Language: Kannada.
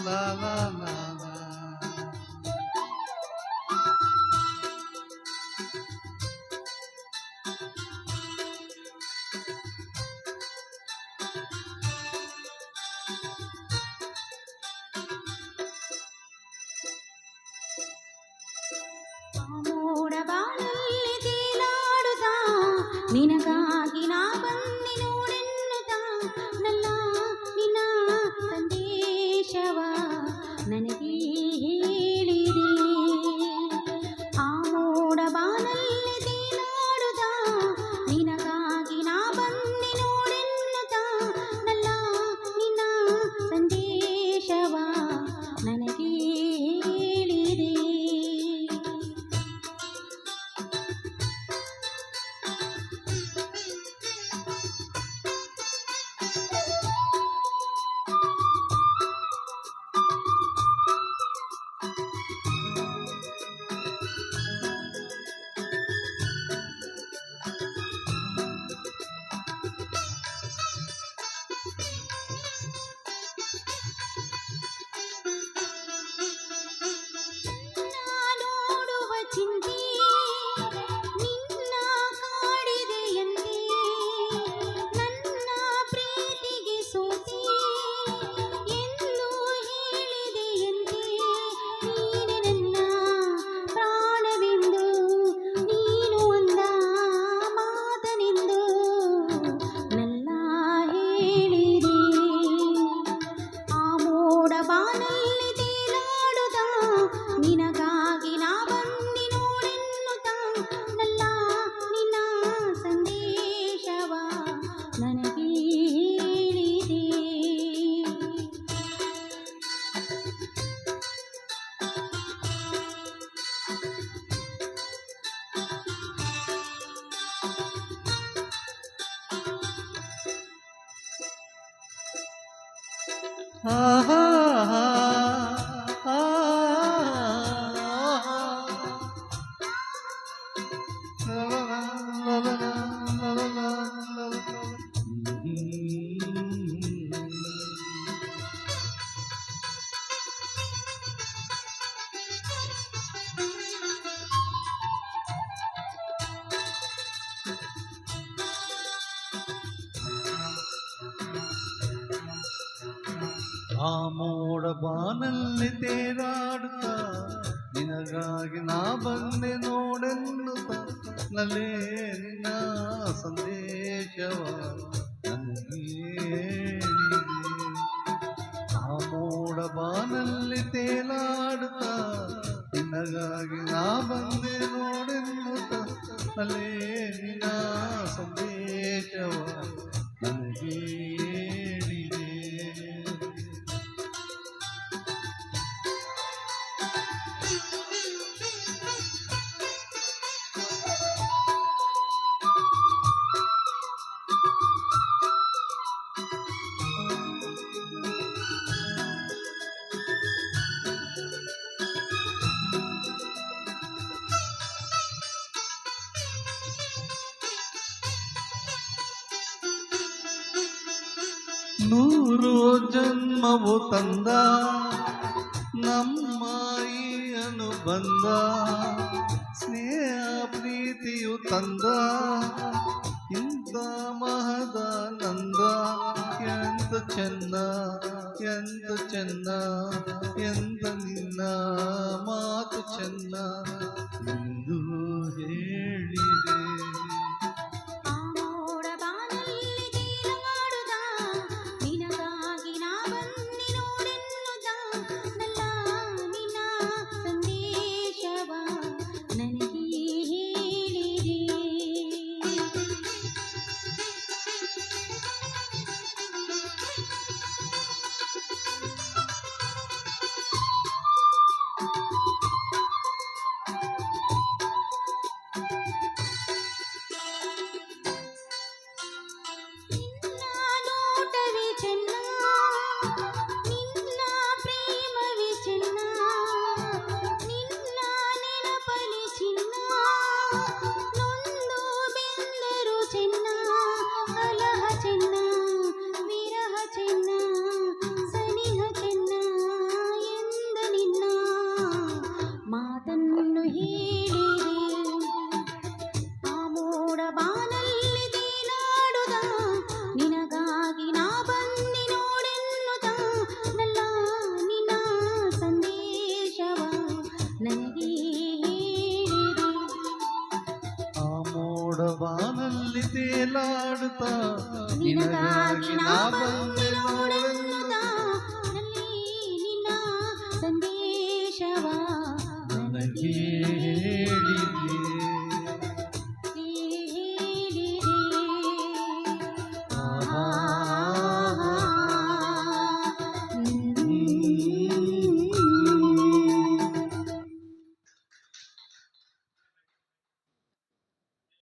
la la la la. ಮೋಡಬಾನಲ್ಲಿ ತೇಲಾಡುತ್ತ ನಿನಗಾಗಿ ನಾ ಬಂದೆ ನೋಡೆನ್ನುತ್ತ ನನ್ನ ನಿನ್ನ ಸಂದೇಶವ ನನಗೆ ಹೇಳಿದೆ. ಆ ಮೋಡಬಾನಲ್ಲಿ ತೇಲಾಡುತ್ತ ನಿನಗಾಗಿ ನಾ ಬಂದೆ ನೋಡೆನ್ನುತ್ತ ನನ್ನ ನಿನ್ನ ಸಂದೇಶವ ನನಗೆ ಹೇಳಿದೆ. ನೋಡುವ ಚಿಂತೆ ನಿನ್ನ ಕಾಡಿದೆಯಂತೆ, ನನ್ನ ಪ್ರೀತಿಗೆ ಸೋತೆ ಎಂದು ಹೇಳಿದೆಯಂತೆ. ನೀನೆ ನನ್ನ ಪ್ರಾಣವೆಂದು ನೀನು ಅಂದ ಮಾತನೆಂದು ನನ್ನ ಹೇಳಿದೆ. ಆ ಮೋಡಬಾನಲ್ಲಿ ತೇಲಾಡುತ್ತ ನಿನಗಾಗಿ ನಾ ಬಂದೆ ನೋಡೆನ್ನುತ್ತ ನನ್ನ ನಿನ್ನ ಸಂದೇಶವ ನನಗೆ ಹೇಳಿದೆ. ಆಹಾ ಆ ಮೋಡಬಾನಲ್ಲಿ ತೇಲಾಡುತ್ತ ನಿನಗಾಗಿ ನಾ ಬಂದೆ ನೋಡೆನ್ನುತ್ತ ನಲ್ಲೇ ನಿನ್ನ ಸಂದೇಶವ ನನಗೆ ಹೇಳಿದೆ. ಆ ಮೋಡಬಾನಲ್ಲಿ ತೇಲಾಡುತ್ತ ನಿನಗಾಗಿ ನಾ ಬಂದೆ ನೋಡೆನ್ನುತ್ತ ನಲ್ಲೇ ನಿನ್ನ ಸಂದೇಶವ ನನಗೆ ಹೇಳಿದೆ. ನೂರು ಜನ್ಮವು ತಂದ ನಮ್ಮ ಈ ಅನುಬಂಧ, ಸ್ನೇಹ ಪ್ರೀತಿಯು ತಂದ ಇಂಥ ಮಹದಾನಂದ. ಎಂತ ಚೆನ್ನ ಎಂತ ಚೆನ್ನ ಎಂತ ನಿನ್ನ ಮಾತು ಚೆನ್ನ ಎಂದು ಹೇಳಿದೆ. ಆ ಮೋಡಬಾನಲ್ಲಿ ತೇಲಾಡುತ್ತ ನಿನಗಾಗಿ ನಾ ಬಂದೆ ನೋಡೆನ್ನುತ್ತ ನನ್ನ ನಿನ್ನ ಸಂದೇಶವ ನನಗೆ ಹೇಳಿದೆ. ಮೋಡ ಬಾನಲ್ಲಿ ತೇಲಾಡುತ್ತಾ ನಿನಗಾಗಿ ನಾ ಬಂದೆ ನೋಡೆನ್ನುತ್ತಾ